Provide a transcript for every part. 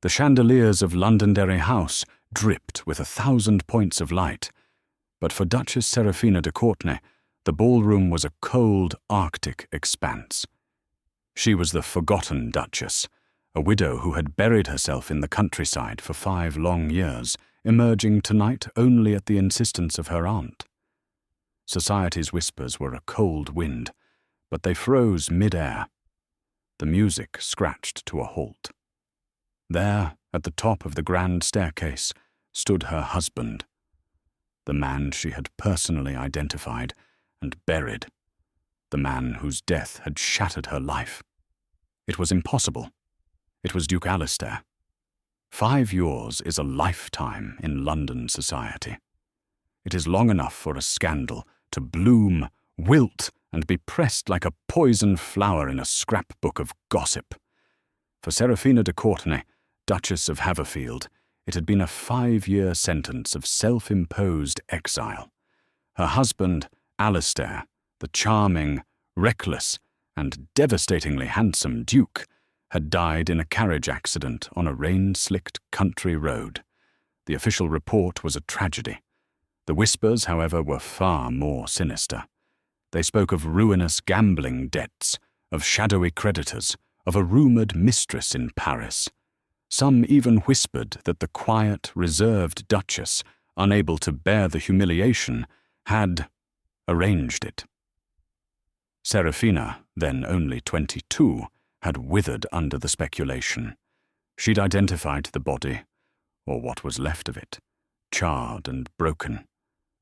The chandeliers of Londonderry House dripped with 1,000 points of light, but for Duchess Seraphina de Courtenay, the ballroom was a cold Arctic expanse. She was the forgotten Duchess, a widow who had buried herself in the countryside for 5 long years, emerging tonight only at the insistence of her aunt. Society's whispers were a cold wind, but they froze mid-air. The music scratched to a halt. There, at the top of the grand staircase, stood her husband, the man she had personally identified and buried, the man whose death had shattered her life. It was impossible. It was Duke Alistair. 5 years is a lifetime in London society. It is long enough for a scandal to bloom, wilt, and be pressed like a poison flower in a scrapbook of gossip. For Seraphina de Courtenay, Duchess of Haverfield, it had been a 5-year sentence of self-imposed exile. Her husband, Alistair, the charming, reckless, and devastatingly handsome Duke, had died in a carriage accident on a rain-slicked country road. The official report was a tragedy. The whispers, however, were far more sinister. They spoke of ruinous gambling debts, of shadowy creditors, of a rumoured mistress in Paris. Some even whispered that the quiet, reserved Duchess, unable to bear the humiliation, had arranged it. Seraphina, then only 22, had withered under the speculation. She'd identified the body, or what was left of it, charred and broken,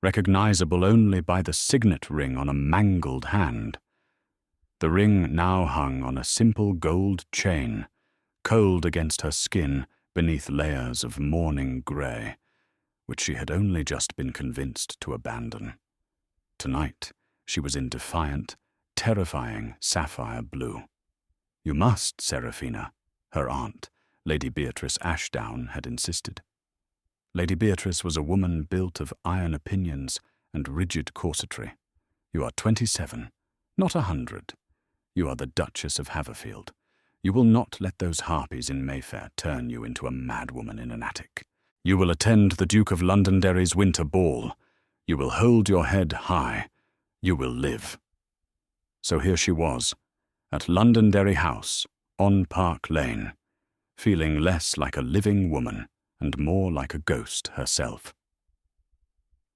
recognizable only by the signet ring on a mangled hand. The ring now hung on a simple gold chain, cold against her skin beneath layers of mourning grey, which she had only just been convinced to abandon. Tonight, she was in defiant, terrifying sapphire blue. "You must, Seraphina," her aunt, Lady Beatrice Ashdown, had insisted. Lady Beatrice was a woman built of iron opinions and rigid corsetry. "You are 27, not 100. You are the Duchess of Haverfield. You will not let those harpies in Mayfair turn you into a madwoman in an attic. You will attend the Duke of Londonderry's winter ball. You will hold your head high. You will live." So here she was, at Londonderry House, on Park Lane, feeling less like a living woman and more like a ghost herself.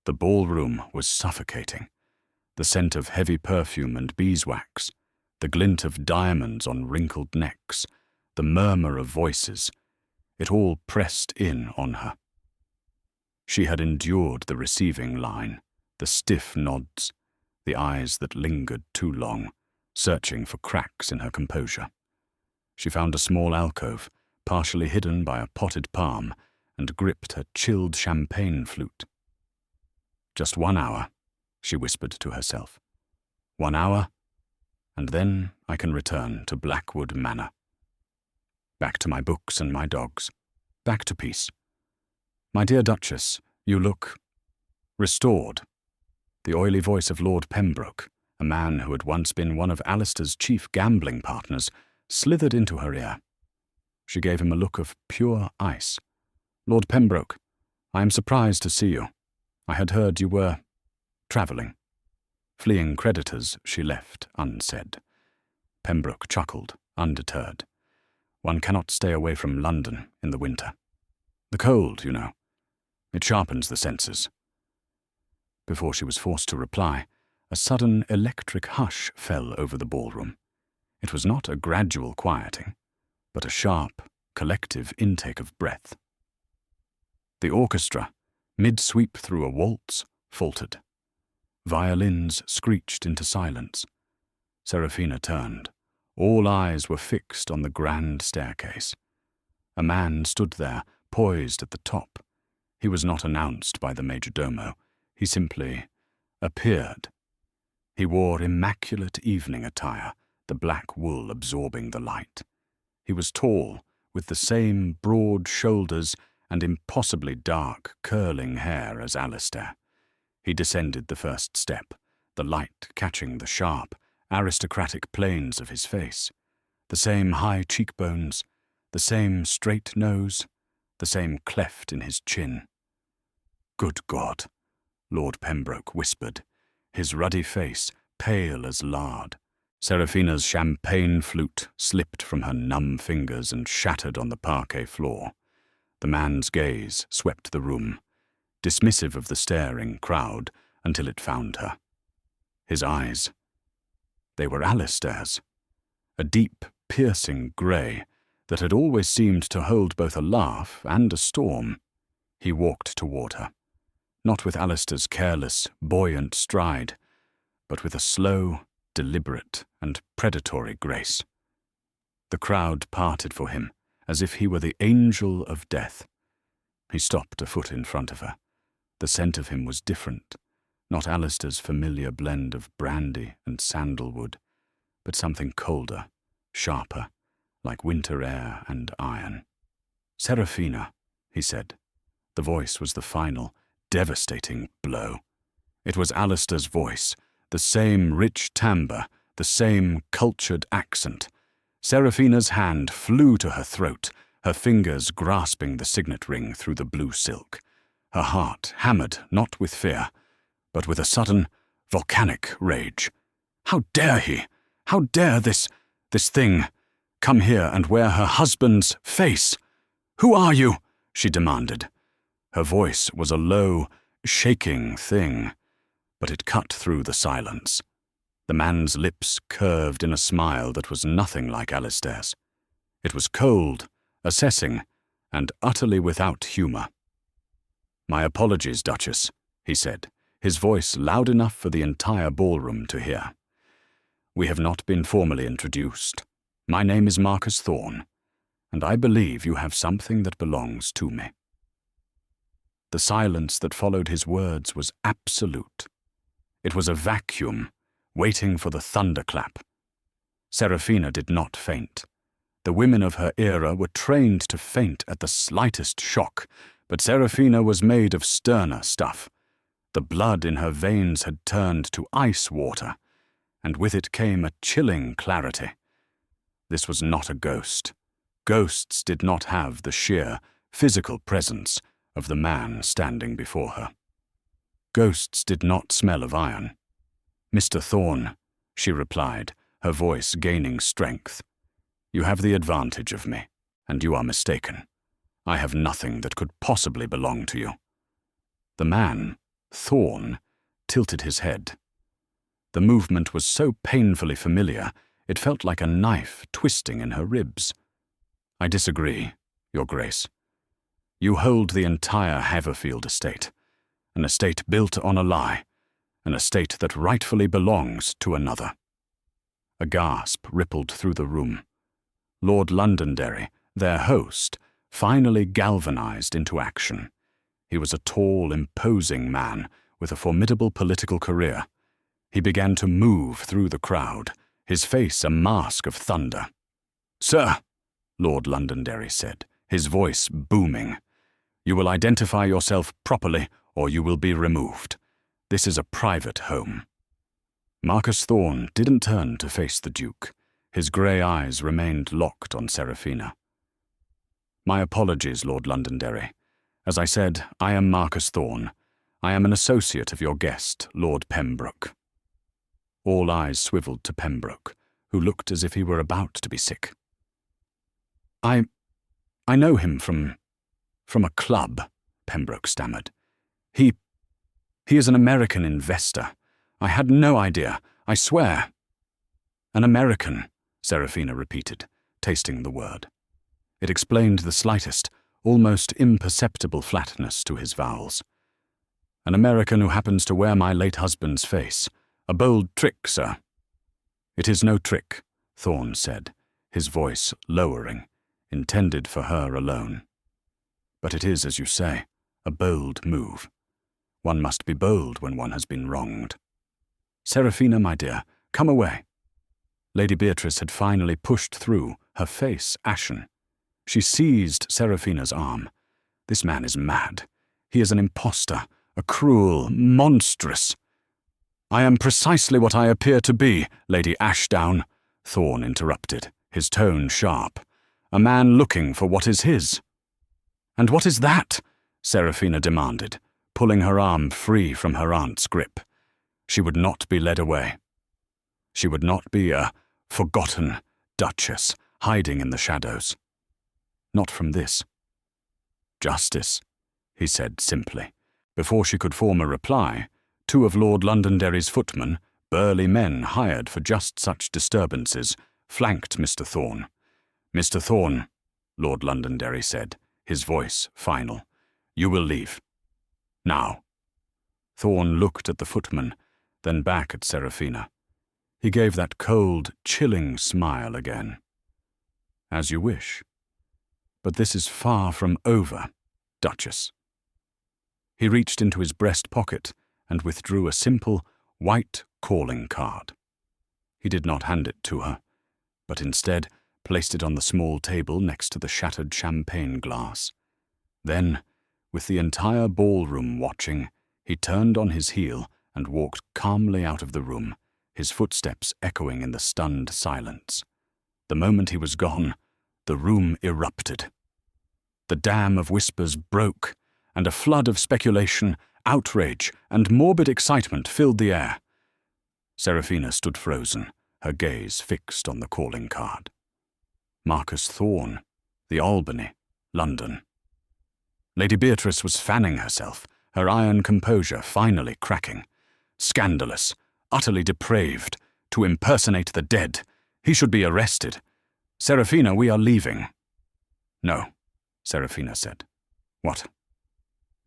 The ballroom was suffocating. The scent of heavy perfume and beeswax, the glint of diamonds on wrinkled necks, the murmur of voices, it all pressed in on her. She had endured the receiving line, the stiff nods, the eyes that lingered too long, searching for cracks in her composure. She found a small alcove, partially hidden by a potted palm, and gripped her chilled champagne flute. "Just 1 hour," she whispered to herself. 1 hour, and then I can return to Blackwood Manor. Back to my books and my dogs. Back to peace. "My dear Duchess, you look restored." The oily voice of Lord Pembroke, a man who had once been one of Alistair's chief gambling partners, slithered into her ear. She gave him a look of pure ice. "Lord Pembroke, I am surprised to see you. I had heard you were travelling." Fleeing creditors she left unsaid. Pembroke chuckled, undeterred. "One cannot stay away from London in the winter. The cold, you know. It sharpens the senses." Before she was forced to reply, a sudden electric hush fell over the ballroom. It was not a gradual quieting, but a sharp, collective intake of breath. The orchestra, mid-sweep through a waltz, faltered. Violins screeched into silence. Seraphina turned. All eyes were fixed on the grand staircase. A man stood there, poised at the top. He was not announced by the majordomo. He simply appeared. He wore immaculate evening attire, the black wool absorbing the light. He was tall, with the same broad shoulders and impossibly dark, curling hair as Alistair. He descended the first step, the light catching the sharp, aristocratic planes of his face. The same high cheekbones, the same straight nose, the same cleft in his chin. "Good God," Lord Pembroke whispered, his ruddy face pale as lard. Seraphina's champagne flute slipped from her numb fingers and shattered on the parquet floor. The man's gaze swept the room, dismissive of the staring crowd until it found her. His eyes. They were Alistair's, a deep, piercing grey that had always seemed to hold both a laugh and a storm. He walked toward her, not with Alistair's careless, buoyant stride, but with a slow, deliberate, and predatory grace. The crowd parted for him as if he were the angel of death. He stopped a foot in front of her. The scent of him was different, not Alistair's familiar blend of brandy and sandalwood, but something colder, sharper, like winter air and iron. "Seraphina," he said. The voice was the final, devastating blow. It was Alistair's voice, the same rich timbre, the same cultured accent. Seraphina's hand flew to her throat, her fingers grasping the signet ring through the blue silk. Her heart hammered not with fear, but with a sudden, volcanic rage. How dare he? How dare this thing come here and wear her husband's face? "Who are you?" she demanded. Her voice was a low, shaking thing, but it cut through the silence. The man's lips curved in a smile that was nothing like Alistair's. It was cold, assessing, and utterly without humour. "My apologies, Duchess," he said, his voice loud enough for the entire ballroom to hear. "We have not been formally introduced. My name is Marcus Thorn, and I believe you have something that belongs to me." The silence that followed his words was absolute. It was a vacuum, waiting for the thunderclap. Seraphina did not faint. The women of her era were trained to faint at the slightest shock, but Seraphina was made of sterner stuff. The blood in her veins had turned to ice water, and with it came a chilling clarity. This was not a ghost. Ghosts did not have the sheer, physical presence of the man standing before her. Ghosts did not smell of iron. "Mr. Thorn," she replied, her voice gaining strength, "you have the advantage of me, and you are mistaken. I have nothing that could possibly belong to you." The man, Thorn, tilted his head. The movement was so painfully familiar, it felt like a knife twisting in her ribs. "I disagree, Your Grace. You hold the entire Haverfield estate, an estate built on a lie, an estate that rightfully belongs to another." A gasp rippled through the room. Lord Londonderry, their host, finally galvanized into action. He was a tall, imposing man with a formidable political career. He began to move through the crowd, his face a mask of thunder. "Sir," Lord Londonderry said, his voice booming, "you will identify yourself properly or you will be removed. This is a private home." Marcus Thorn didn't turn to face the Duke. His grey eyes remained locked on Seraphina. "My apologies, Lord Londonderry. As I said, I am Marcus Thorn. I am an associate of your guest, Lord Pembroke." All eyes swiveled to Pembroke, who looked as if he were about to be sick. I know him from a club," Pembroke stammered. He is an American investor. I had no idea, I swear." "An American," Seraphina repeated, tasting the word. It explained the slightest, almost imperceptible flatness to his vowels. "An American who happens to wear my late husband's face. A bold trick, sir." "It is no trick," Thorn said, his voice lowering, intended for her alone. "But it is, as you say, a bold move. One must be bold when one has been wronged. Seraphina, my dear, come away." Lady Beatrice had finally pushed through, her face ashen. She seized Seraphina's arm. "This man is mad. He is an impostor, a cruel, monstrous—" "I am precisely what I appear to be, Lady Ashdown," Thorn interrupted, his tone sharp. a man looking for what is his. "And what is that?" Serafina demanded, pulling her arm free from her aunt's grip. She would not be led away. She would not be a forgotten Duchess hiding in the shadows. Not from this. "Justice," he said simply. Before she could form a reply, two of Lord Londonderry's footmen, burly men hired for just such disturbances, flanked Mr. Thorn. "Mr. Thorn," Lord Londonderry said, his voice final, "you will leave. Now." Thorn looked at the footman, then back at Serafina. He gave that cold, chilling smile again. "As you wish. But this is far from over, Duchess." He reached into his breast pocket and withdrew a simple, white calling card. He did not hand it to her, but instead placed it on the small table next to the shattered champagne glass. Then, with the entire ballroom watching, he turned on his heel and walked calmly out of the room, his footsteps echoing in the stunned silence. The moment he was gone, the room erupted. The dam of whispers broke, and a flood of speculation, outrage, and morbid excitement filled the air. Serafina stood frozen, her gaze fixed on the calling card. Marcus Thorn, The Albany, London. Lady Beatrice was fanning herself, her iron composure finally cracking. Scandalous, utterly depraved, to impersonate the dead. He should be arrested. "Serafina, we are leaving." "No," Serafina said. "What?"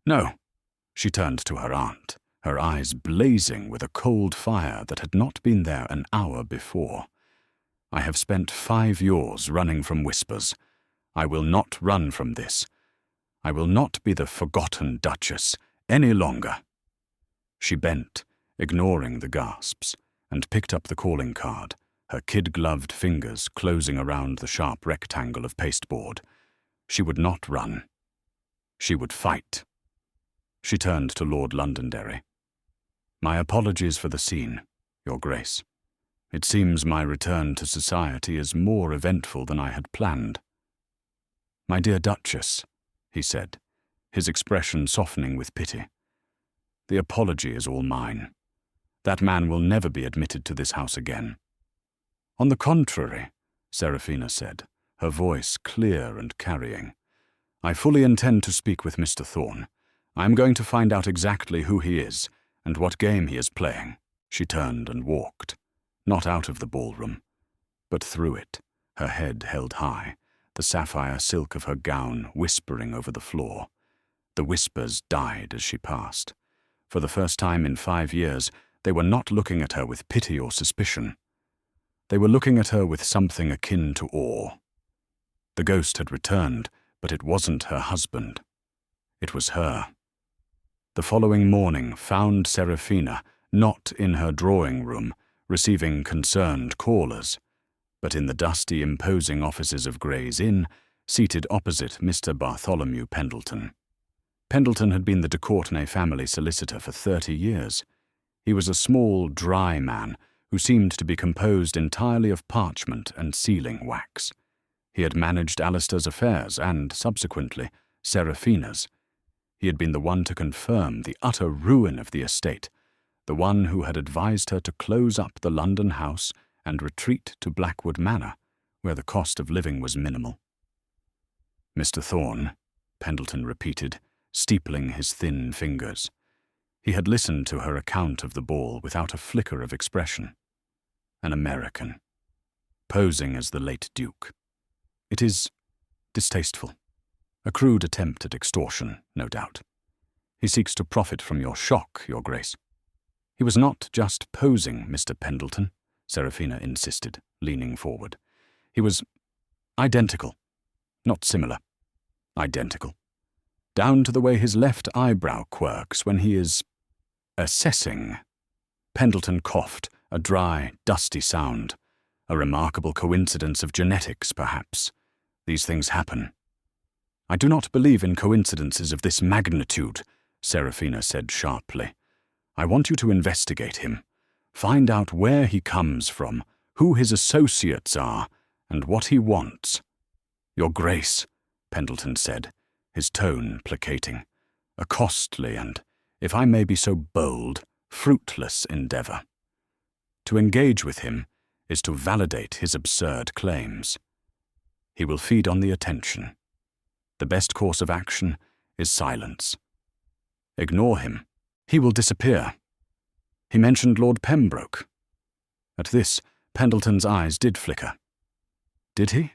"No." She turned to her aunt, her eyes blazing with a cold fire that had not been there an hour before. "I have spent 5 years running from whispers. I will not run from this. I will not be the forgotten Duchess any longer." She bent, ignoring the gasps, and picked up the calling card, her kid-gloved fingers closing around the sharp rectangle of pasteboard. She would not run. She would fight. She turned to Lord Londonderry. "My apologies for the scene, Your Grace. It seems my return to society is more eventful than I had planned." "My dear Duchess," he said, his expression softening with pity. "The apology is all mine. That man will never be admitted to this house again." "On the contrary," Serafina said, her voice clear and carrying. "I fully intend to speak with Mr. Thorn. I am going to find out exactly who he is and what game he is playing." She turned and walked, not out of the ballroom, but through it, her head held high, the sapphire silk of her gown whispering over the floor. The whispers died as she passed. For the first time in 5 years, they were not looking at her with pity or suspicion. They were looking at her with something akin to awe. The ghost had returned, but it wasn't her husband. It was her. The following morning found Serafina not in her drawing room, receiving concerned callers, but in the dusty, imposing offices of Gray's Inn, seated opposite Mr. Bartholomew Pendleton. Pendleton had been the de Courtenay family solicitor for 30 years. He was a small, dry man who seemed to be composed entirely of parchment and sealing wax. He had managed Alistair's affairs and, subsequently, Serafina's. He had been the one to confirm the utter ruin of the estate, the one who had advised her to close up the London house and retreat to Blackwood Manor, where the cost of living was minimal. "Mr. Thorn," Pendleton repeated, steepling his thin fingers. He had listened to her account of the ball without a flicker of expression. An American, posing as the late Duke. It is distasteful. A crude attempt at extortion, no doubt. He seeks to profit from your shock, Your Grace. He was not just posing, Mr. Pendleton, Serafina insisted, leaning forward. He was identical. Not similar. Identical. Down to the way his left eyebrow quirks when he is assessing. Pendleton coughed, a dry, dusty sound. A remarkable coincidence of genetics, perhaps. These things happen. "I do not believe in coincidences of this magnitude," Serafina said sharply. "I want you to investigate him. Find out where he comes from, who his associates are, and what he wants. "Your Grace," Pendleton said, his tone placating, "a costly and, if I may be so bold, fruitless endeavor. To engage with him is to validate his absurd claims. He will feed on the attention. The best course of action is silence. Ignore him. He will disappear. He mentioned Lord Pembroke." At this, Pendleton's eyes did flicker. Did he?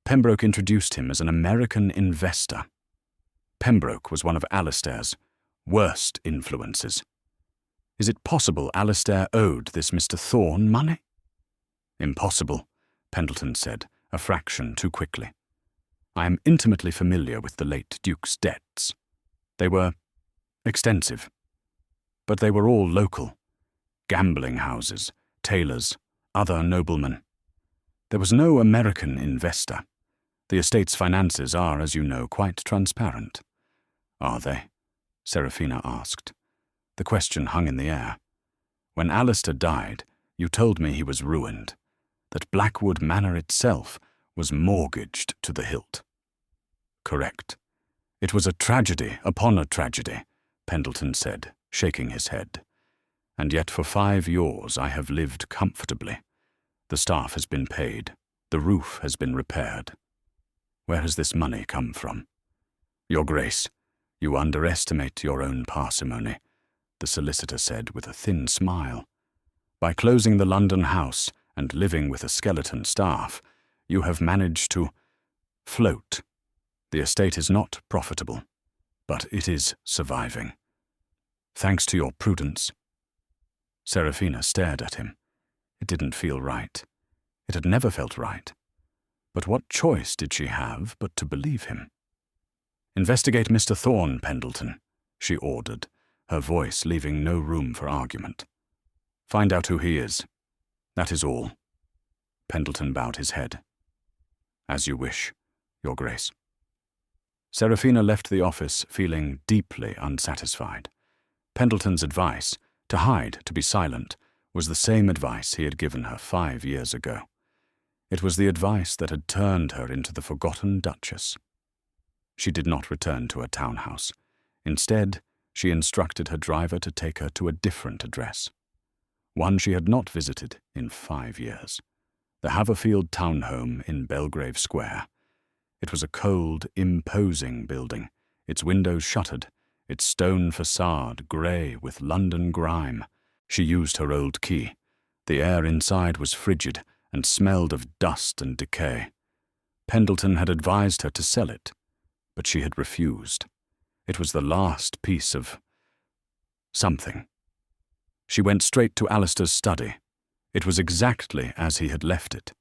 Pembroke introduced him as an American investor. Pembroke was one of Alistair's worst influences. Is it possible Alistair owed this Mr. Thorn money? Impossible, Pendleton said, a fraction too quickly. I am intimately familiar with the late Duke's debts. They were extensive, but they were all local. Gambling houses, tailors, other noblemen. There was no American investor. The estate's finances are, as you know, quite transparent. Are they? Serafina asked. The question hung in the air. When Alistair died, you told me he was ruined, that Blackwood Manor itself was mortgaged to the hilt. Correct. It was a tragedy upon a tragedy, Pendleton said, shaking his head. And yet for 5 years I have lived comfortably. The staff has been paid. The roof has been repaired. Where has this money come from? Your Grace, you underestimate your own parsimony, the solicitor said with a thin smile. By closing the London house and living with a skeleton staff, you have managed to float. The estate is not profitable, but it is surviving. Thanks to your prudence. Serafina stared at him. It didn't feel right. It had never felt right. But what choice did she have but to believe him? Investigate Mr. Thorn, Pendleton, she ordered, her voice leaving no room for argument. Find out who he is. That is all. Pendleton bowed his head. As you wish, Your Grace. Serafina left the office feeling deeply unsatisfied. Pendleton's advice, to hide, to be silent, was the same advice he had given her 5 years ago. It was the advice that had turned her into the forgotten Duchess. She did not return to her townhouse. Instead, she instructed her driver to take her to a different address, one she had not visited in 5 years, the Haverfield townhome in Belgrave Square. It was a cold, imposing building, its windows shuttered, its stone facade grey with London grime. She used her old key. The air inside was frigid and smelled of dust and decay. Pendleton had advised her to sell it, but she had refused. It was the last piece of something. She went straight to Alistair's study. It was exactly as he had left it.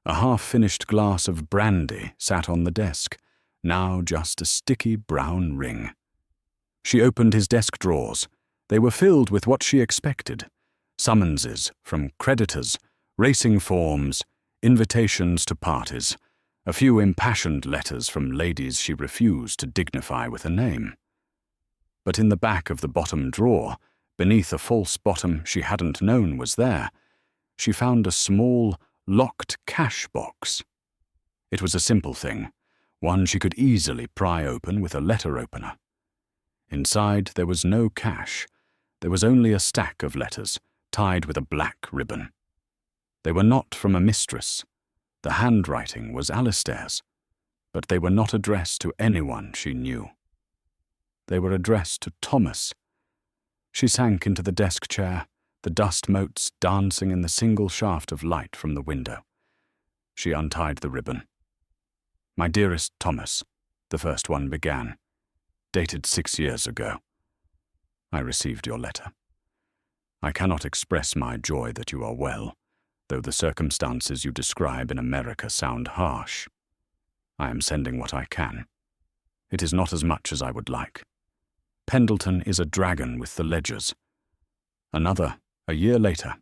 A half-finished glass of brandy sat on the desk, now just a sticky brown ring. She opened his desk drawers. They were filled with what she expected: summonses from creditors, racing forms, invitations to parties, a few impassioned letters from ladies she refused to dignify with a name. But in the back of the bottom drawer, beneath a false bottom she hadn't known was there, she found a small, locked cash box. It was a simple thing, one she could easily pry open with a letter opener. Inside there was no cash. There was only a stack of letters, tied with a black ribbon. They were not from a mistress. The handwriting was Alistair's, but they were not addressed to anyone she knew. They were addressed to Thomas. She sank into the desk chair, the dust motes dancing in the single shaft of light from the window. She untied the ribbon. My dearest Thomas, the first one began, dated 6 years ago. I received your letter. I cannot express my joy that you are well, though the circumstances you describe in America sound harsh. I am sending what I can. It is not as much as I would like. Pendleton is a dragon with the ledgers. Another, a year later.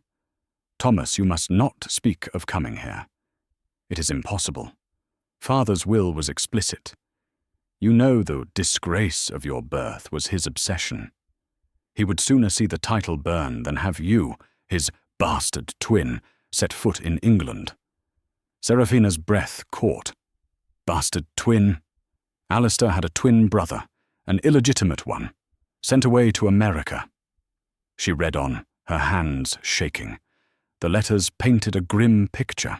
Thomas, you must not speak of coming here. It is impossible. Father's will was explicit. You know the disgrace of your birth was his obsession. He would sooner see the title burn than have you, his bastard twin, set foot in England. Serafina's breath caught. bastard twin. Alistair had a twin brother, an illegitimate one, sent away to America. She read on, her hands shaking. The letters painted a grim picture.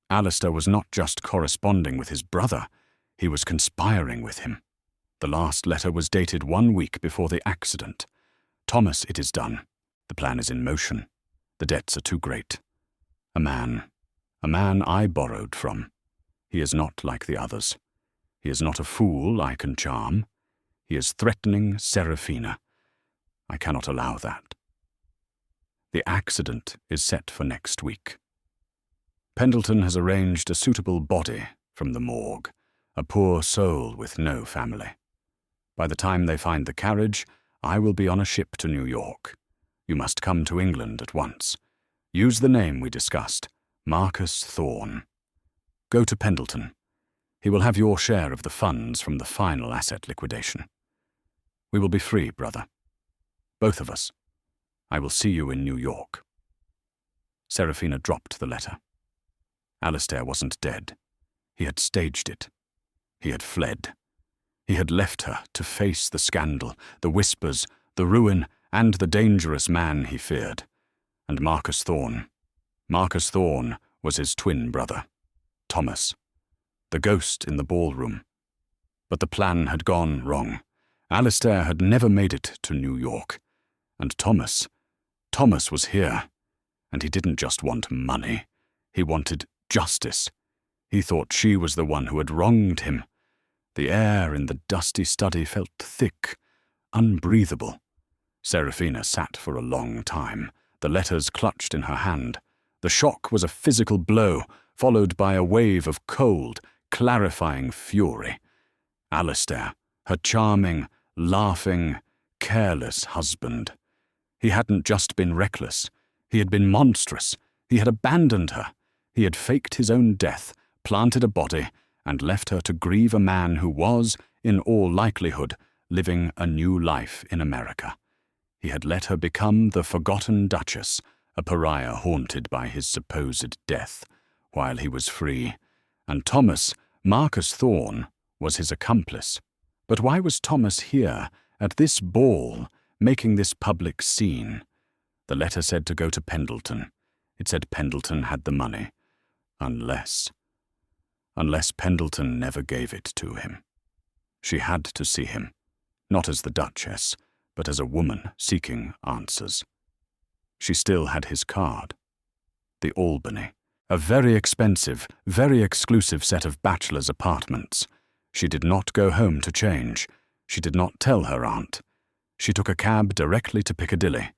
Alistair was not just corresponding with his brother, he was conspiring with him. The last letter was dated 1 week before the accident. Thomas, it is done. The plan is in motion. The debts are too great. A man I borrowed from. He is not like the others. He is not a fool I can charm. He is threatening Serafina. I cannot allow that. The accident is set for next week. Pendleton has arranged a suitable body from the morgue, a poor soul with no family. By the time they find the carriage, I will be on a ship to New York. You must come to England at once. Use the name we discussed, Marcus Thorn. Go to Pendleton. He will have your share of the funds from the final asset liquidation. We will be free, brother. Both of us. I will see you in New York. Serafina dropped the letter. Alistair wasn't dead. He had staged it. He had fled. He had left her to face the scandal, the whispers, the ruin, and the dangerous man he feared. And Marcus Thorn was his twin brother, Thomas, the ghost in the ballroom. But the plan had gone wrong. Alistair had never made it to New York. And Thomas was here. And he didn't just want money. He wanted justice. He thought she was the one who had wronged him. The air in the dusty study felt thick, unbreathable. Serafina sat for a long time, the letters clutched in her hand. The shock was a physical blow, followed by a wave of cold, clarifying fury. Alistair, her charming, laughing, careless husband. He hadn't just been reckless. He had been monstrous. He had abandoned her. He had faked his own death, planted a body, and left her to grieve a man who was, in all likelihood, living a new life in America. He had let her become the forgotten Duchess, a pariah haunted by his supposed death, while he was free. And Thomas, Marcus Thorn, was his accomplice. But why was Thomas here, at this ball, making this public scene? The letter said to go to Pendleton. It said Pendleton had the money. Unless Pendleton never gave it to him. She had to see him, not as the Duchess, but as a woman seeking answers. She still had his card. The Albany, a very expensive, very exclusive set of bachelor's apartments. She did not go home to change. She did not tell her aunt. She took a cab directly to Piccadilly.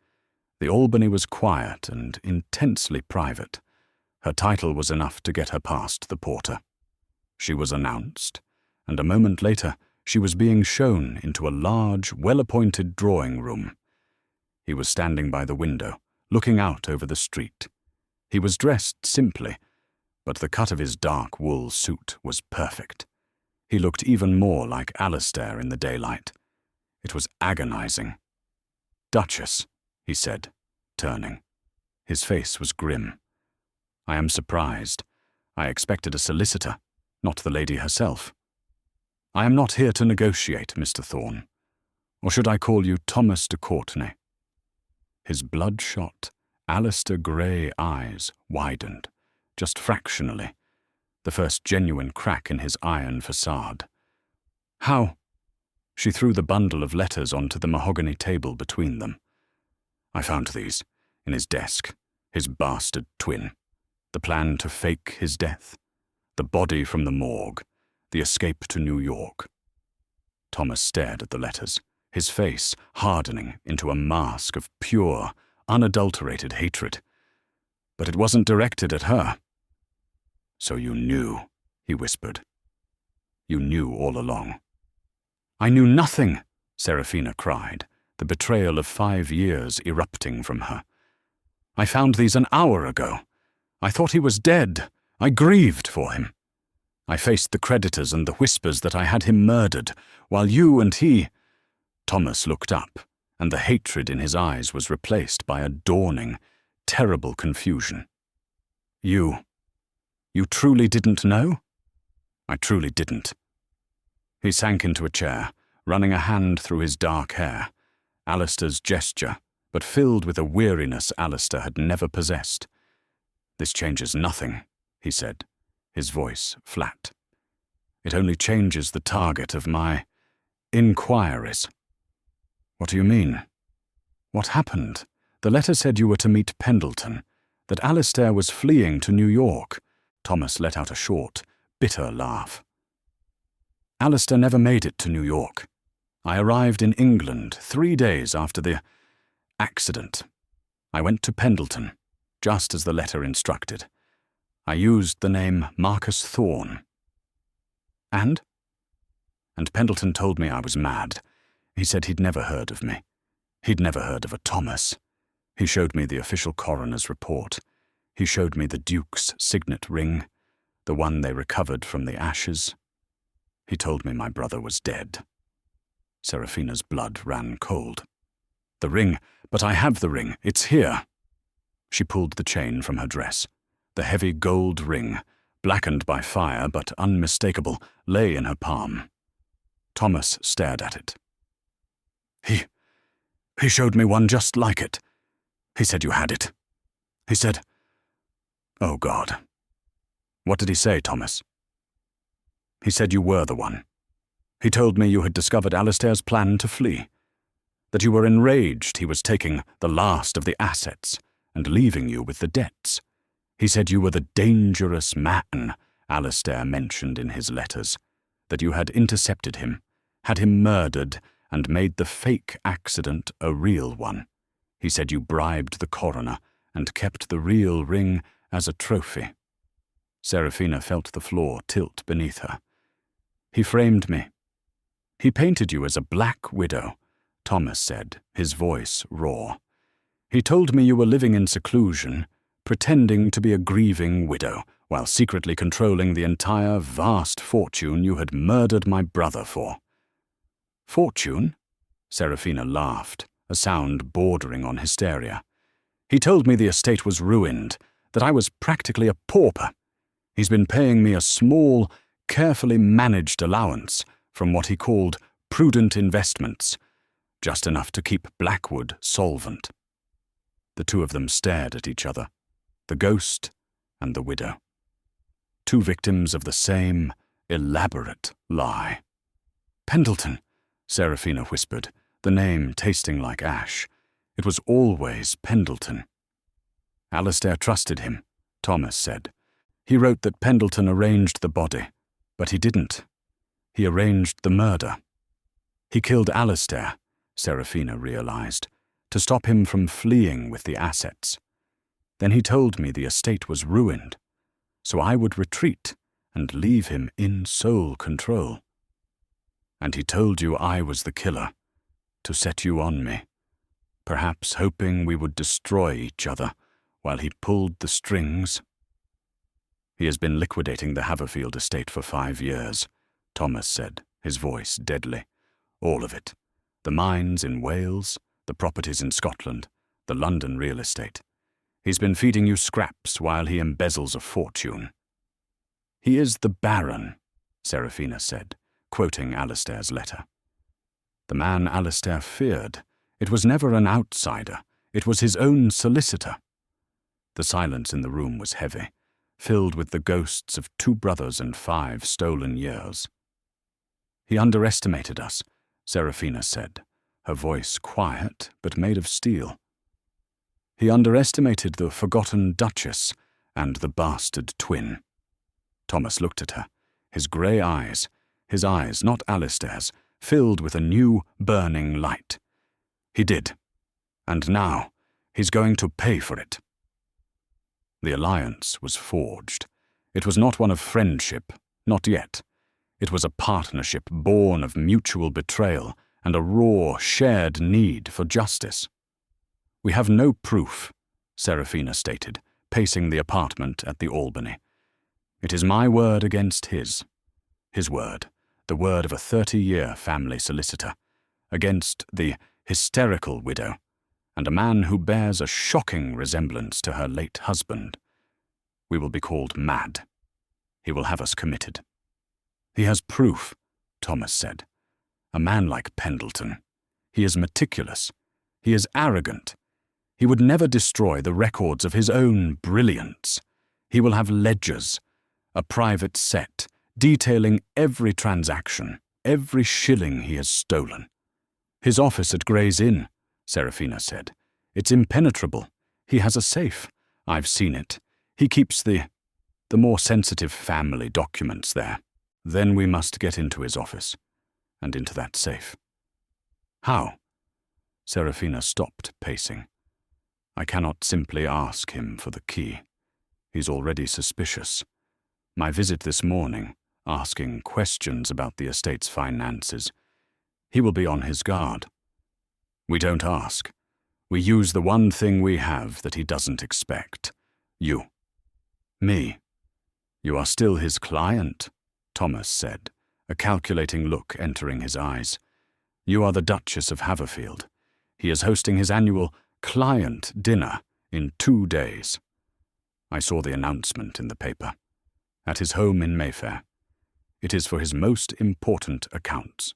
The Albany was quiet and intensely private. Her title was enough to get her past the porter. She was announced, and a moment later she was being shown into a large, well-appointed drawing room. He was standing by the window, looking out over the street. He was dressed simply, but the cut of his dark wool suit was perfect. He looked even more like Alistair in the daylight. It was agonizing. "Duchess," he said, turning. His face was grim. "I am surprised. I expected a solicitor, not the lady herself. I am not here to negotiate, Mr. Thorn. Or should I call you Thomas de Courtenay?" His bloodshot, Alistair Gray eyes widened, just fractionally, the first genuine crack in his iron facade. "How?" She threw the bundle of letters onto the mahogany table between them. "I found these, in his desk, his bastard twin. The plan to fake his death. The body from the morgue. The escape to New York." Thomas stared at the letters, his face hardening into a mask of pure, unadulterated hatred. But it wasn't directed at her. "So you knew," he whispered. "You knew all along." "I knew nothing," Serafina cried, the betrayal of 5 years erupting from her. "I found these an hour ago. I thought he was dead. I grieved for him. I faced the creditors and the whispers that I had him murdered, while you and he—" Thomas looked up, and the hatred in his eyes was replaced by a dawning, terrible confusion. You truly didn't know?" I truly didn't. He sank into a chair, running a hand through his dark hair. Alistair's gesture, but filled with a weariness Alistair had never possessed. This changes nothing, he said, his voice flat. It only changes the target of my inquiries. What do you mean? What happened? The letter said you were to meet Pendleton, that Alistair was fleeing to New York. Thomas let out a short, bitter laugh. Alistair never made it to New York. I arrived in England 3 days after the accident. I went to Pendleton, just as the letter instructed. I used the name Marcus Thorne. And Pendleton told me I was mad. He said he'd never heard of me. He'd never heard of a Thomas. He showed me the official coroner's report. He showed me the Duke's signet ring, the one they recovered from the ashes. He told me my brother was dead. Serafina's blood ran cold. The ring, but I have the ring. It's here. She pulled the chain from her dress. The heavy gold ring, blackened by fire but unmistakable, lay in her palm. Thomas stared at it. He showed me one just like it. He said you had it. He said, oh God. What did he say, Thomas? He said you were the one. He told me you had discovered Alistair's plan to flee, that you were enraged he was taking the last of the assets and leaving you with the debts. He said you were the dangerous man Alistair mentioned in his letters, that you had intercepted him, had him murdered, and made the fake accident a real one. He said you bribed the coroner and kept the real ring as a trophy. Serafina felt the floor tilt beneath her. He framed me. He painted you as a black widow, Thomas said, his voice raw. He told me you were living in seclusion, pretending to be a grieving widow, while secretly controlling the entire vast fortune you had murdered my brother for. Fortune? Serafina laughed, a sound bordering on hysteria. He told me the estate was ruined, that I was practically a pauper. He's been paying me a small, carefully managed allowance from what he called prudent investments, just enough to keep Blackwood solvent. The two of them stared at each other, the ghost and the widow. Two victims of the same elaborate lie. Pendleton, Serafina whispered, the name tasting like ash. It was always Pendleton. Alistair trusted him, Thomas said. He wrote that Pendleton arranged the body, but he didn't. He arranged the murder. He killed Alistair, Serafina realized, to stop him from fleeing with the assets. Then he told me the estate was ruined, so I would retreat and leave him in sole control. And he told you I was the killer, to set you on me, perhaps hoping we would destroy each other while he pulled the strings. He has been liquidating the Haverfield estate for 5 years, Thomas said, his voice deadly. All of it. The mines in Wales, the properties in Scotland, the London real estate. He's been feeding you scraps while he embezzles a fortune. He is the Baron, Serafina said, quoting Alistair's letter. The man Alistair feared. It was never an outsider. It was his own solicitor. The silence in the room was heavy, filled with the ghosts of 2 brothers and 5 stolen years. He underestimated us, Serafina said, her voice quiet but made of steel. He underestimated the forgotten Duchess and the bastard twin. Thomas looked at her, his grey eyes, his eyes, not Alistair's, filled with a new, burning light. He did. And now, he's going to pay for it. The alliance was forged. It was not one of friendship, not yet. It was a partnership born of mutual betrayal and a raw, shared need for justice. We have no proof, Serafina stated, pacing the apartment at the Albany. It is my word against his word, the word of a 30-year family solicitor, against the hysterical widow, and a man who bears a shocking resemblance to her late husband. We will be called mad. He will have us committed. He has proof, Thomas said. A man like Pendleton. He is meticulous. He is arrogant. He would never destroy the records of his own brilliance. He will have ledgers, a private set, detailing every transaction, every shilling he has stolen. His office at Gray's Inn, Serafina said. It's impenetrable. He has a safe. I've seen it. He keeps the more sensitive family documents there. Then we must get into his office, and into that safe. How? Serafina stopped pacing. I cannot simply ask him for the key. He's already suspicious. My visit this morning, asking questions about the estate's finances, he will be on his guard. We don't ask. We use the one thing we have that he doesn't expect. You. Me. You are still his client, Thomas said, a calculating look entering his eyes. You are the Duchess of Haverfield. He is hosting his annual client dinner in 2 days. I saw the announcement in the paper. At his home in Mayfair. It is for his most important accounts.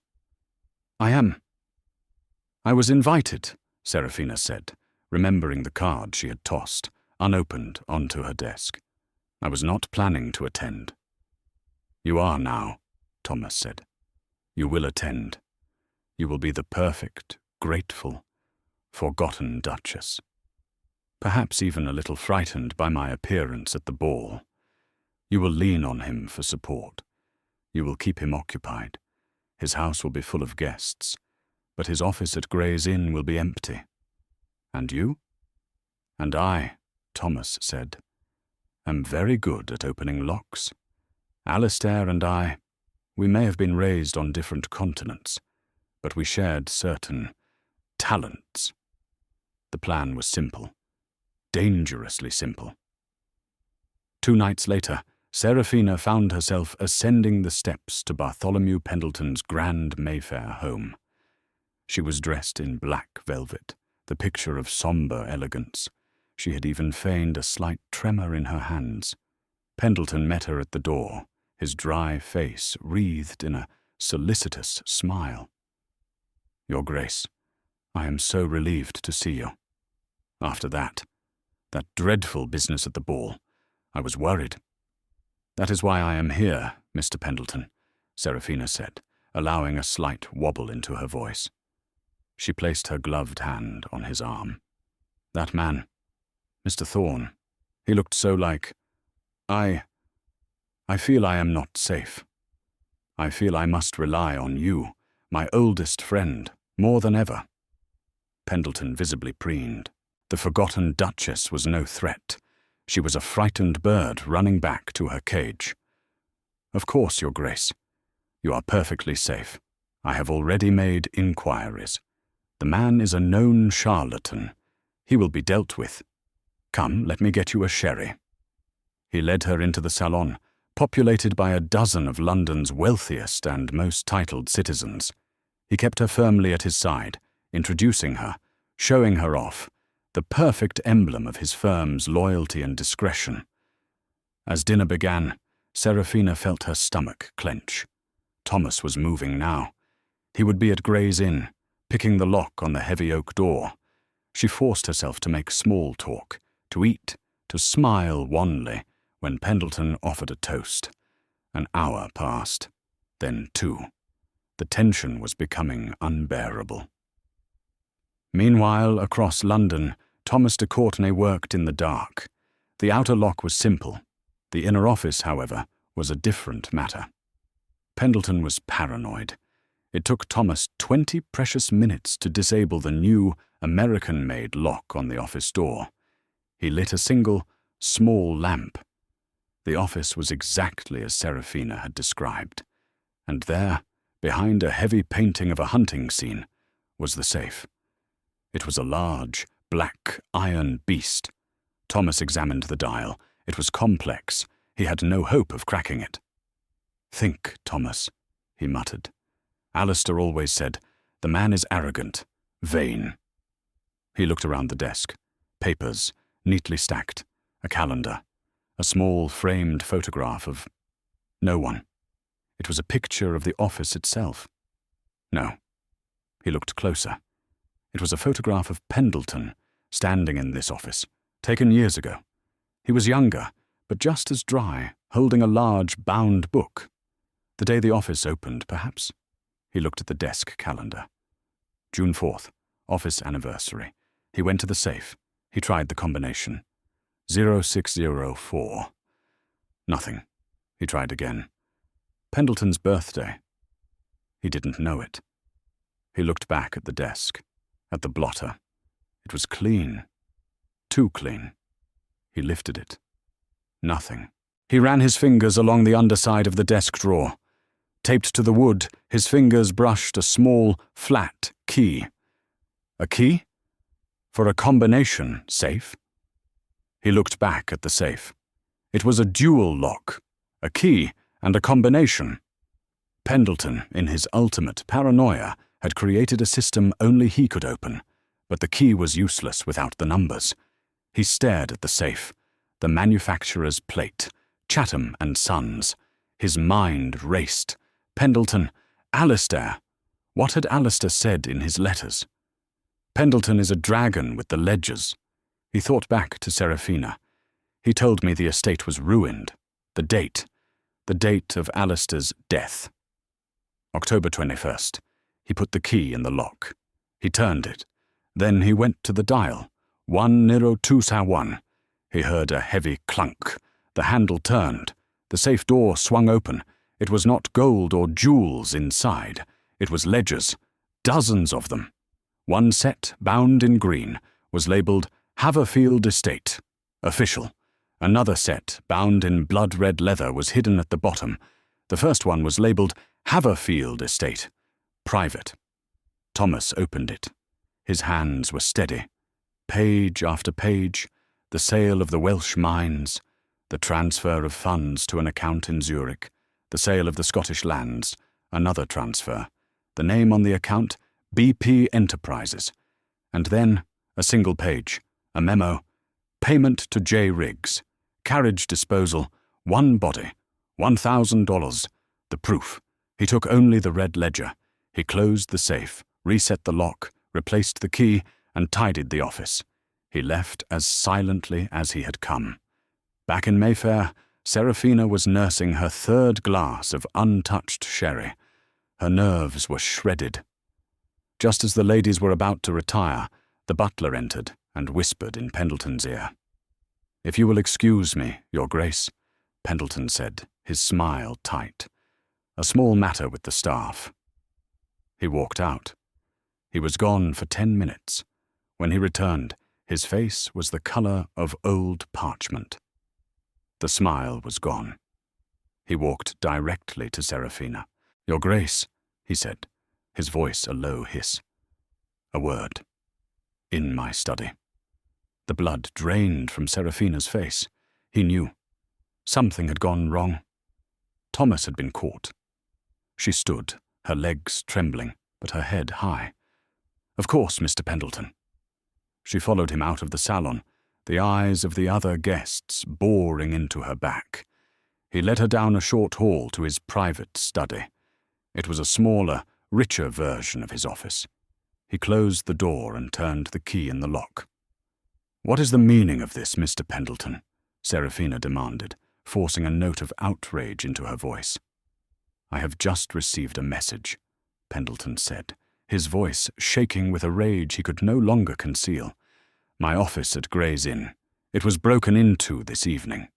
I was invited, Serafina said, remembering the card she had tossed, unopened, onto her desk. I was not planning to attend. You are now, Thomas said. You will attend. You will be the perfect, grateful, forgotten Duchess. Perhaps even a little frightened by my appearance at the ball. You will lean on him for support. You will keep him occupied. His house will be full of guests, but his office at Gray's Inn will be empty. And you? And I, Thomas said, am very good at opening locks. Alistair and I, we may have been raised on different continents, but we shared certain talents. The plan was simple, dangerously simple. 2 nights later, Serafina found herself ascending the steps to Bartholomew Pendleton's grand Mayfair home. She was dressed in black velvet, the picture of sombre elegance. She had even feigned a slight tremor in her hands. Pendleton met her at the door, his dry face wreathed in a solicitous smile. Your Grace, I am so relieved to see you. After that dreadful business at the ball, I was worried. That is why I am here, Mr. Pendleton, Serafina said, allowing a slight wobble into her voice. She placed her gloved hand on his arm. That man, Mr. Thorne, he looked so like... I feel I am not safe. I feel I must rely on you, my oldest friend, more than ever. Pendleton visibly preened. The forgotten Duchess was no threat. She was a frightened bird running back to her cage. Of course, Your Grace. You are perfectly safe. I have already made inquiries. The man is a known charlatan. He will be dealt with. Come, let me get you a sherry. He led her into the salon, populated by a dozen of London's wealthiest and most titled citizens. He kept her firmly at his side, introducing her, showing her off, the perfect emblem of his firm's loyalty and discretion. As dinner began, Serafina felt her stomach clench. Thomas was moving now. He would be at Gray's Inn, picking the lock on the heavy oak door. She forced herself to make small talk, to eat, to smile wanly, when Pendleton offered a toast. An hour passed, then 2. The tension was becoming unbearable. Meanwhile, across London, Thomas de Courtenay worked in the dark. The outer lock was simple. The inner office, however, was a different matter. Pendleton was paranoid. It took Thomas 20 precious minutes to disable the new, American-made lock on the office door. He lit a single, small lamp. The office was exactly as Serafina had described. And there, behind a heavy painting of a hunting scene, was the safe. It was a large, black iron beast. Thomas examined the dial. It was complex. He had no hope of cracking it. Think, Thomas, he muttered. Alistair always said, the man is arrogant, vain. He looked around the desk. Papers, neatly stacked, a calendar, a small framed photograph of no one. It was a picture of the office itself. No. He looked closer. It was a photograph of Pendleton, standing in this office, taken years ago. He was younger, but just as dry, holding a large bound book. The day the office opened, perhaps? He looked at the desk calendar. June 4th, office anniversary. He went to the safe. He tried the combination. 0604. Nothing. He tried again. Pendleton's birthday. He didn't know it. He looked back at the desk, at the blotter. It was clean. Too clean. He lifted it. Nothing. He ran his fingers along the underside of the desk drawer. Taped to the wood, his fingers brushed a small, flat key. A key? For a combination safe? He looked back at the safe. It was a dual lock, a key and a combination. Pendleton, in his ultimate paranoia, had created a system only he could open, but the key was useless without the numbers. He stared at the safe, the manufacturer's plate, Chatham and Sons. His mind raced. Pendleton, Alistair. What had Alistair said in his letters? Pendleton is a dragon with the ledgers. He thought back to Seraphina. He told me the estate was ruined. The date of Alistair's death. October 21st. He put the key in the lock. He turned it. Then he went to the dial. 10221. He heard a heavy clunk. The handle turned. The safe door swung open. It was not gold or jewels inside. It was ledgers. Dozens of them. One set, bound in green, was labelled Haverfield Estate. Official. Another set, bound in blood-red leather, was hidden at the bottom. The first one was labelled Haverfield Estate. Private. Thomas opened it. His hands were steady. Page after page, the sale of the Welsh mines, the transfer of funds to an account in Zurich, the sale of the Scottish lands, another transfer, the name on the account, BP Enterprises, and then a single page, a memo, payment to J. Riggs, carriage disposal, one body, $1,000, the proof. He took only the red ledger. He closed the safe, reset the lock, replaced the key, and tidied the office. He left as silently as he had come. Back in Mayfair, Seraphina was nursing her third glass of untouched sherry. Her nerves were shredded. Just as the ladies were about to retire, the butler entered and whispered in Pendleton's ear. "If you will excuse me, Your Grace," Pendleton said, his smile tight. "A small matter with the staff." He walked out. He was gone for 10 minutes. When he returned, his face was the colour of old parchment. The smile was gone. He walked directly to Seraphina. "Your Grace," he said, his voice a low hiss. "A word. In my study." The blood drained from Seraphina's face. He knew. Something had gone wrong. Thomas had been caught. She stood, her legs trembling, but her head high. "Of course, Mr. Pendleton." She followed him out of the salon, the eyes of the other guests boring into her back. He led her down a short hall to his private study. It was a smaller, richer version of his office. He closed the door and turned the key in the lock. "What is the meaning of this, Mr. Pendleton?" Seraphina demanded, forcing a note of outrage into her voice. "I have just received a message," Pendleton said, his voice shaking with a rage he could no longer conceal. "My office at Gray's Inn. It was broken into this evening."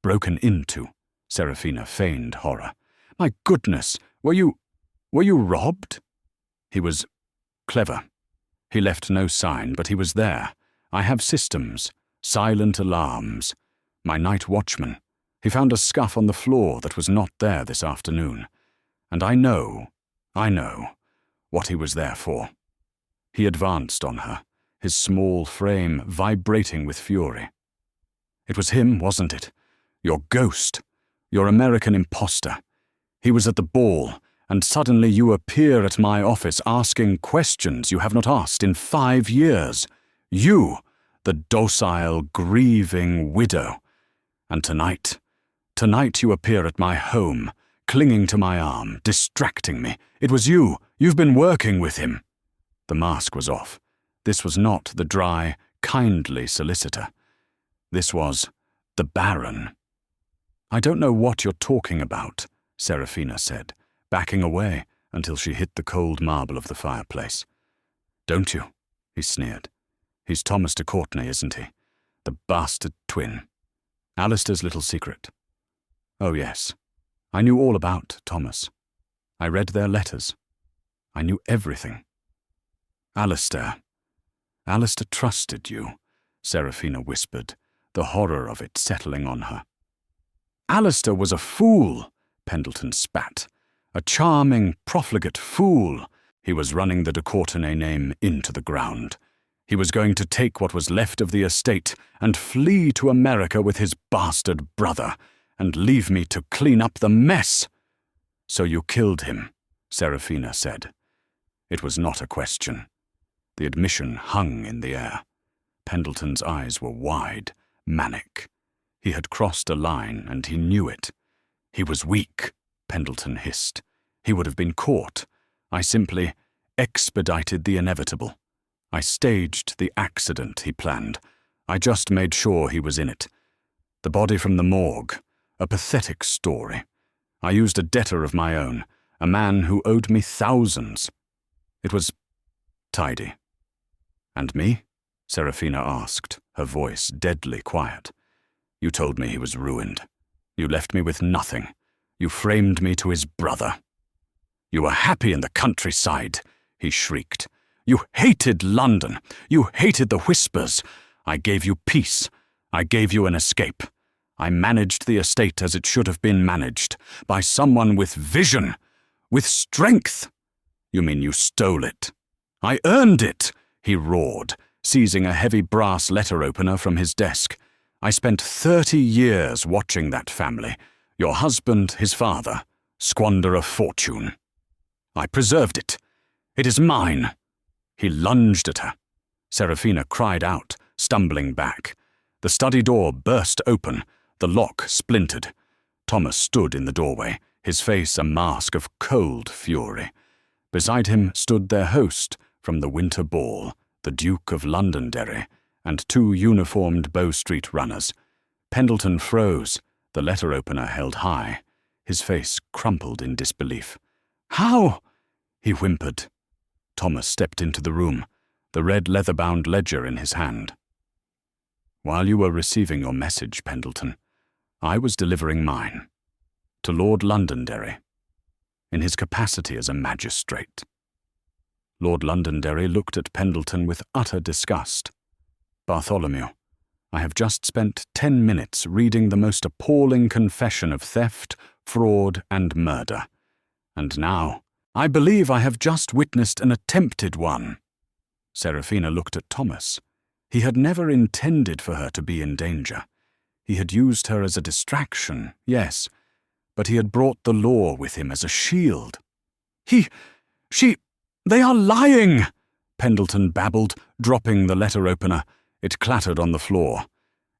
"Broken into?" Seraphina feigned horror. "My goodness, were you robbed?" He was clever. He left no sign, but he was there. I have systems, silent alarms. My night watchman. He found a scuff on the floor that was not there this afternoon. And I know what he was there for. He advanced on her, his small frame vibrating with fury. "It was him, wasn't it? Your ghost, your American imposter. He was at the ball, and suddenly you appear at my office asking questions you have not asked in 5 years. You, the docile, grieving widow. And tonight you appear at my home, clinging to my arm, distracting me. It was you. You've been working with him. The mask was off. This was not the dry, kindly solicitor. This was the Baron. I don't know what you're talking about, Seraphina said, backing away until she hit the cold marble of the fireplace. Don't you? He sneered. He's Thomas de Courtenay, isn't he? The bastard twin. Alistair's little secret. Oh, yes. I knew all about Thomas. I read their letters. I knew everything. Alistair trusted you, Seraphina whispered, the horror of it settling on her. Alistair was a fool, Pendleton spat. A charming, profligate fool. He was running the de Courtenay name into the ground. He was going to take what was left of the estate and flee to America with his bastard brother and leave me to clean up the mess. So you killed him, Seraphina said. It was not a question. The admission hung in the air. Pendleton's eyes were wide, manic. He had crossed a line, and he knew it. He was weak, Pendleton hissed. He would have been caught. I simply expedited the inevitable. I staged the accident he planned. I just made sure he was in it. The body from the morgue, a pathetic story. I used a debtor of my own, a man who owed me thousands. It was tidy. And me? Seraphina asked, her voice deadly quiet. You told me he was ruined. You left me with nothing. You framed me to his brother. You were happy in the countryside, he shrieked. You hated London. You hated the whispers. I gave you peace. I gave you an escape. I managed the estate as it should have been managed, by someone with vision, with strength. You mean you stole it? I earned it, he roared, seizing a heavy brass letter opener from his desk. I spent 30 years watching that family, your husband, his father, squander a fortune. I preserved it. It is mine. He lunged at her. Seraphina cried out, stumbling back. The study door burst open. The lock splintered. Thomas stood in the doorway, his face a mask of cold fury. Beside him stood their host from the winter ball, the Duke of Londonderry, and 2 uniformed Bow Street runners. Pendleton froze, the letter opener held high. His face crumpled in disbelief. How? He whimpered. Thomas stepped into the room, the red leather-bound ledger in his hand. While you were receiving your message, Pendleton, I was delivering mine. To Lord Londonderry, in his capacity as a magistrate. Lord Londonderry looked at Pendleton with utter disgust. Bartholomew, I have just spent 10 minutes reading the most appalling confession of theft, fraud, and murder. And now, I believe I have just witnessed an attempted one. Seraphina looked at Thomas. He had never intended for her to be in danger. He had used her as a distraction, yes, but he had brought the law with him as a shield. They are lying, Pendleton babbled, dropping the letter opener. It clattered on the floor.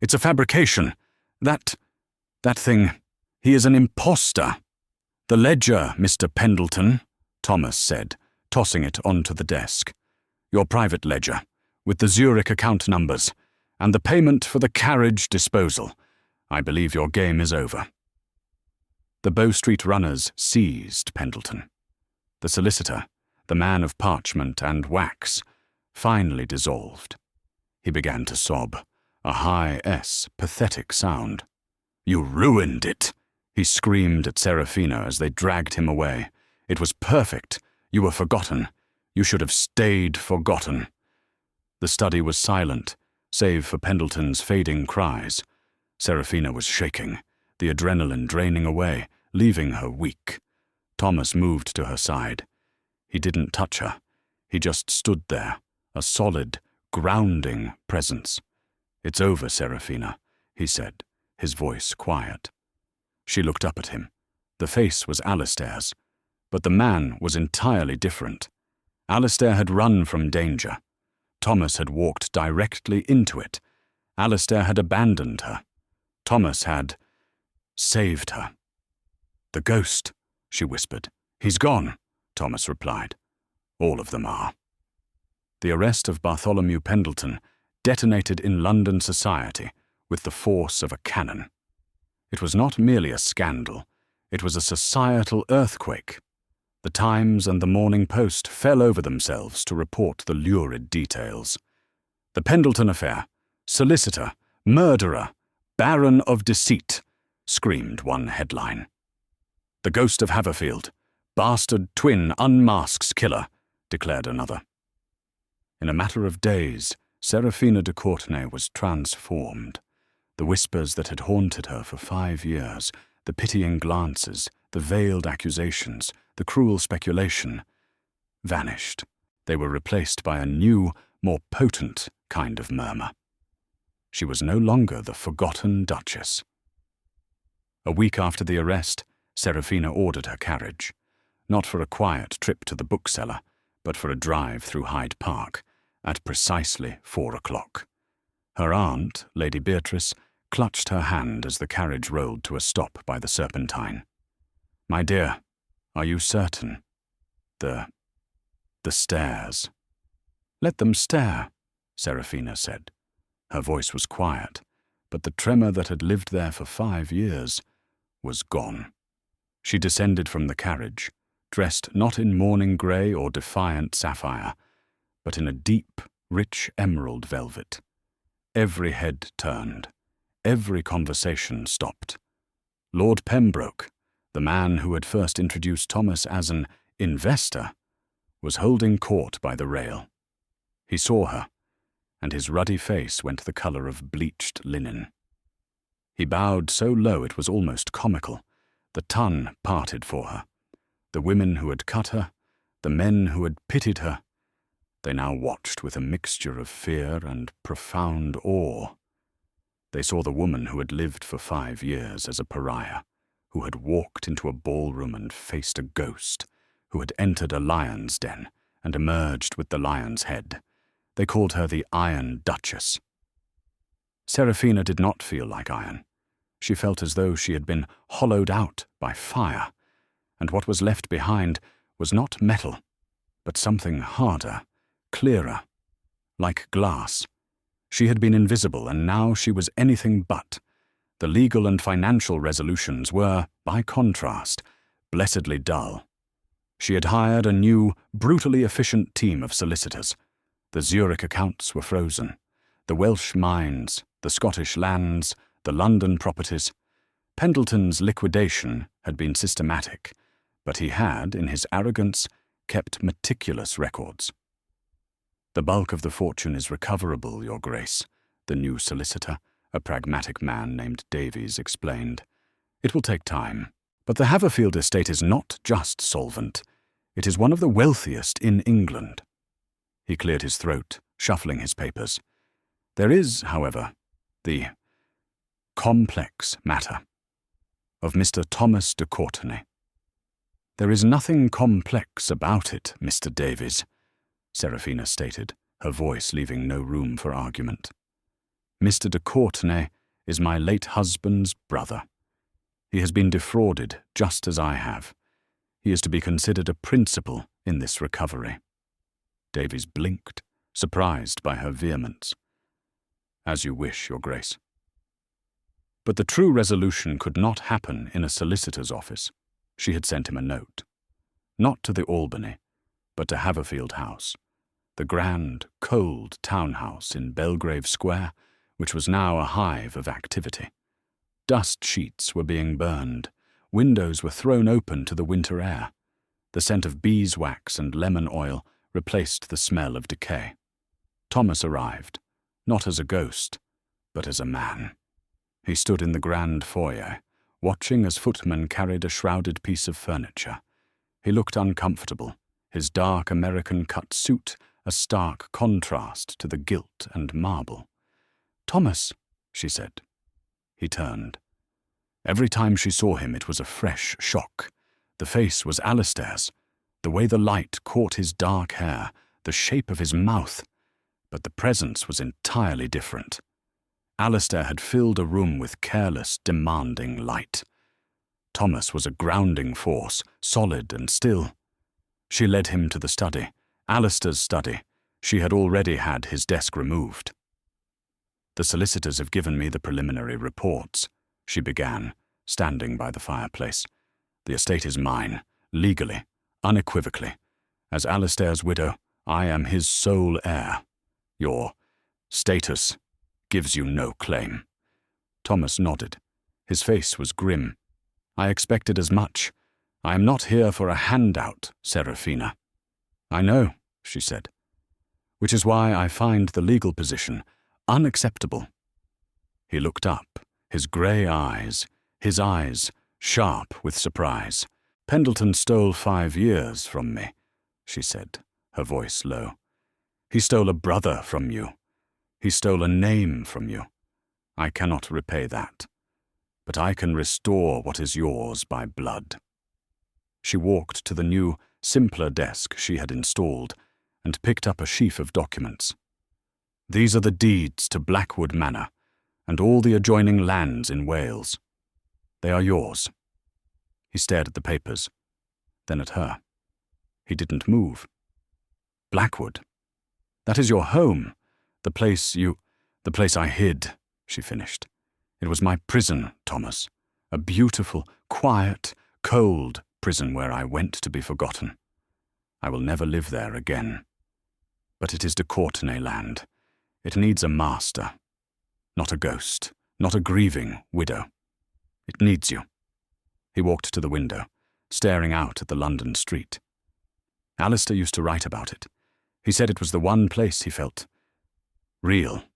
It's a fabrication. That thing, he is an imposter. The ledger, Mr. Pendleton, Thomas said, tossing it onto the desk. Your private ledger, with the Zurich account numbers, and the payment for the carriage disposal. I believe your game is over. The Bow Street runners seized Pendleton. The solicitor, the man of parchment and wax, finally dissolved. He began to sob, a high S, pathetic sound. You ruined it, he screamed at Seraphina as they dragged him away. It was perfect. You were forgotten. You should have stayed forgotten. The study was silent, save for Pendleton's fading cries. Seraphina was shaking, the adrenaline draining away, leaving her weak. Thomas moved to her side. He didn't touch her. He just stood there, a solid, grounding presence. It's over, Seraphina, he said, his voice quiet. She looked up at him. The face was Alistair's, but the man was entirely different. Alistair had run from danger. Thomas had walked directly into it. Alistair had abandoned her. Thomas had saved her. The ghost she whispered. "He's gone," Thomas replied. "All of them are." The arrest of Bartholomew Pendleton detonated in London society with the force of a cannon. It was not merely a scandal, it was a societal earthquake. The Times and the Morning Post fell over themselves to report the lurid details. "The Pendleton affair, solicitor, murderer, baron of deceit," screamed one headline. "The ghost of Haverfield, bastard twin unmasks killer," declared another. In a matter of days, Seraphina de Courtenay was transformed. The whispers that had haunted her for 5 years, the pitying glances, the veiled accusations, the cruel speculation, vanished. They were replaced by a new, more potent kind of murmur. She was no longer the forgotten Duchess. A week after the arrest, Seraphina ordered her carriage, not for a quiet trip to the bookseller, but for a drive through Hyde Park, at precisely 4 o'clock. Her aunt, Lady Beatrice, clutched her hand as the carriage rolled to a stop by the Serpentine. "My dear, are you certain? The stairs." "Let them stare," Seraphina said. Her voice was quiet, but the tremor that had lived there for 5 years was gone. She descended from the carriage, dressed not in morning grey or defiant sapphire, but in a deep, rich emerald velvet. Every head turned. Every conversation stopped. Lord Pembroke, the man who had first introduced Thomas as an investor, was holding court by the rail. He saw her, and his ruddy face went the colour of bleached linen. He bowed so low it was almost comical. The ton parted for her. The women who had cut her, the men who had pitied her, they now watched with a mixture of fear and profound awe. They saw the woman who had lived for 5 years as a pariah, who had walked into a ballroom and faced a ghost, who had entered a lion's den and emerged with the lion's head. They called her the Iron Duchess. Seraphina did not feel like iron. She felt as though she had been hollowed out by fire, and what was left behind was not metal, but something harder, clearer, like glass. She had been invisible, and now she was anything but. The legal and financial resolutions were, by contrast, blessedly dull. She had hired a new, brutally efficient team of solicitors. The Zurich accounts were frozen. The Welsh mines, the Scottish lands, the London properties. Pendleton's liquidation had been systematic, but he had, in his arrogance, kept meticulous records. "The bulk of the fortune is recoverable, Your Grace," the new solicitor, a pragmatic man named Davies, explained. "It will take time, but the Haverfield estate is not just solvent. It is one of the wealthiest in England." He cleared his throat, shuffling his papers. "There is, however, the complex matter of Mr. Thomas de Courtenay." "There is nothing complex about it, Mr. Davies," Seraphina stated, her voice leaving no room for argument. "Mr. de Courtenay is my late husband's brother. He has been defrauded just as I have. He is to be considered a principal in this recovery." Davies blinked, surprised by her vehemence. "As you wish, Your Grace." But the true resolution could not happen in a solicitor's office. She had sent him a note. Not to the Albany, but to Haverfield House, the grand, cold townhouse in Belgrave Square, which was now a hive of activity. Dust sheets were being burned. Windows were thrown open to the winter air. The scent of beeswax and lemon oil replaced the smell of decay. Thomas arrived, not as a ghost, but as a man. He stood in the grand foyer, watching as footmen carried a shrouded piece of furniture. He looked uncomfortable, his dark American-cut suit a stark contrast to the gilt and marble. "Thomas," she said. He turned. Every time she saw him it was a fresh shock. The face was Alistair's, the way the light caught his dark hair, the shape of his mouth, but the presence was entirely different. Alistair had filled a room with careless, demanding light. Thomas was a grounding force, solid and still. She led him to the study, Alistair's study. She had already had his desk removed. "The solicitors have given me the preliminary reports," she began, standing by the fireplace. "The estate is mine, legally, unequivocally. As Alistair's widow, I am his sole heir. Your status gives you no claim." Thomas nodded. His face was grim. "I expected as much. I am not here for a handout, Serafina." "I know," she said. "Which is why I find the legal position unacceptable." He looked up, his grey eyes, his eyes sharp with surprise. "Pendleton stole 5 years from me," she said, her voice low. "He stole a brother from you. He stole a name from you. I cannot repay that, but I can restore what is yours by blood." She walked to the new, simpler desk she had installed and picked up a sheaf of documents. "These are the deeds to Blackwood Manor and all the adjoining lands in Wales. They are yours." He stared at the papers, then at her. He didn't move. "Blackwood? That is your home, the place I hid," she finished. "It was my prison, Thomas, a beautiful, quiet, cold prison where I went to be forgotten. I will never live there again. But it is de Courtenay land. It needs a master, not a ghost, not a grieving widow. It needs you." He walked to the window, staring out at the London street. Alistair used to write about it. He said it was the one place he felt real.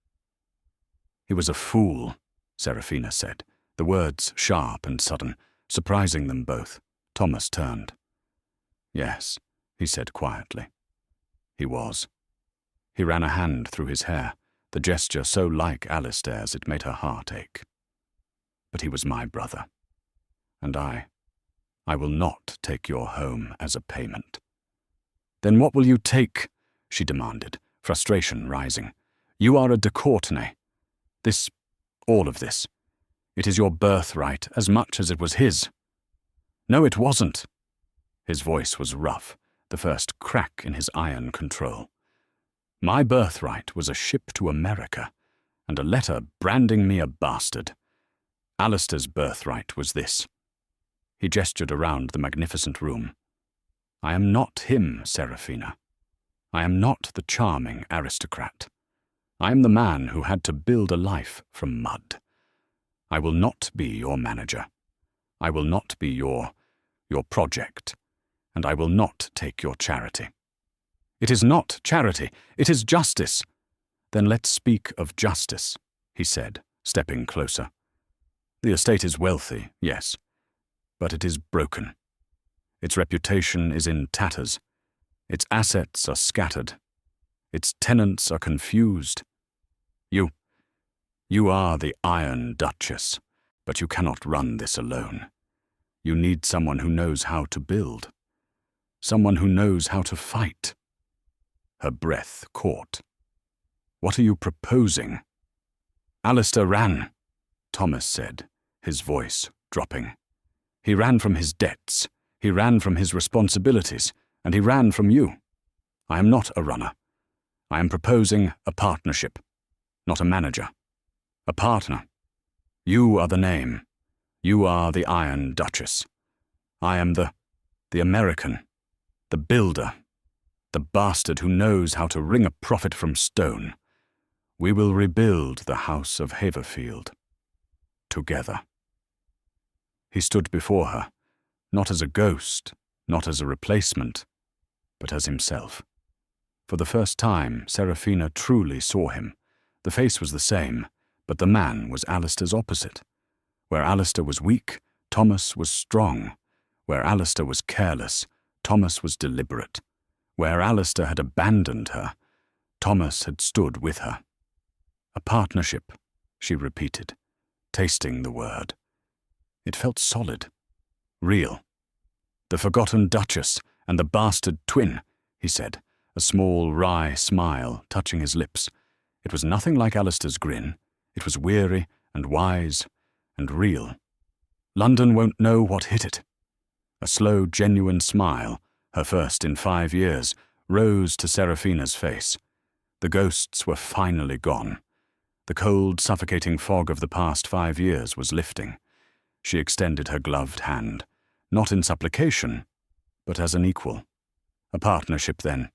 "He was a fool," Serafina said, the words sharp and sudden, surprising them both. Thomas turned. "Yes," he said quietly. "He was." He ran a hand through his hair, the gesture so like Alistair's it made her heart ache. "But he was my brother. And I will not take your home as a payment." "Then what will you take?" she demanded, frustration rising. "You are a de Courtenay. All of this. It is your birthright as much as it was his." "No, it wasn't." His voice was rough, the first crack in his iron control. "My birthright was a ship to America, and a letter branding me a bastard. Alistair's birthright was this." He gestured around the magnificent room. "I am not him, Serafina. I am not the charming aristocrat. I am the man who had to build a life from mud. I will not be your manager. I will not be your project, and I will not take your charity." "It is not charity, it is justice." "Then let's speak of justice," he said, stepping closer. "The estate is wealthy, yes, but it is broken. Its reputation is in tatters. Its assets are scattered. Its tenants are confused. You are the Iron Duchess, but you cannot run this alone. You need someone who knows how to build. Someone who knows how to fight." Her breath caught. "What are you proposing?" "Alistair ran," Thomas said, his voice dropping. "He ran from his debts, he ran from his responsibilities, and he ran from you. I am not a runner. I am proposing a partnership, not a manager. A partner. You are the name. You are the Iron Duchess. I am the American, the builder, the bastard who knows how to wring a profit from stone. We will rebuild the house of Haverfield. Together." He stood before her, not as a ghost, not as a replacement, but as himself. For the first time, Serafina truly saw him. The face was the same, but the man was Alistair's opposite. Where Alistair was weak, Thomas was strong. Where Alistair was careless, Thomas was deliberate. Where Alistair had abandoned her, Thomas had stood with her. "A partnership," she repeated, tasting the word. It felt solid, real. "The forgotten Duchess and the bastard twin," he said, a small, wry smile touching his lips. It was nothing like Alistair's grin. It was weary and wise and real. London won't know what hit it. A slow, genuine smile, her first in 5 years, rose to Seraphina's face. The ghosts were finally gone. The cold, suffocating fog of the past 5 years was lifting. She extended her gloved hand, not in supplication, but as an equal. A partnership, then.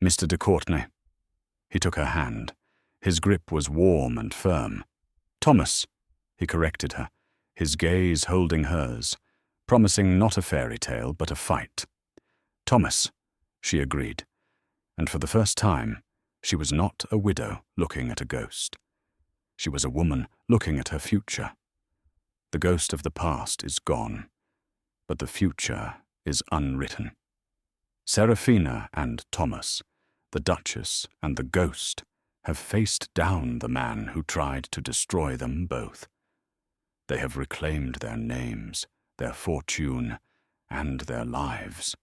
Mr. de Courtenay. He took her hand. His grip was warm and firm. Thomas, he corrected her, his gaze holding hers, promising not a fairy tale, but a fight. Thomas, she agreed, and for the first time, she was not a widow looking at a ghost. She was a woman looking at her future. The ghost of the past is gone, but the future is unwritten. Seraphina and Thomas, the Duchess and the ghost, have faced down the man who tried to destroy them both. They have reclaimed their names, their fortune, and their lives.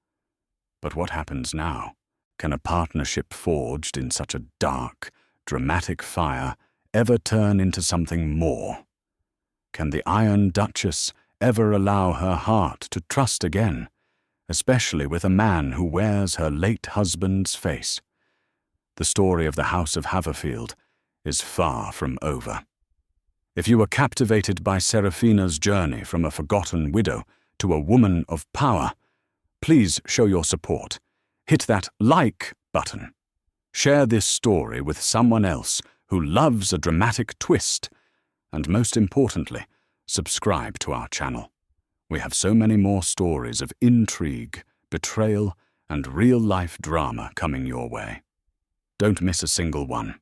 But what happens now? Can a partnership forged in such a dark, dramatic fire ever turn into something more? Can the Iron Duchess ever allow her heart to trust again, especially with a man who wears her late husband's face? The story of the House of Haverfield is far from over. If you were captivated by Seraphina's journey from a forgotten widow to a woman of power, please show your support. Hit that like button. Share this story with someone else who loves a dramatic twist, and most importantly, subscribe to our channel. We have so many more stories of intrigue, betrayal, and real-life drama coming your way. Don't miss a single one.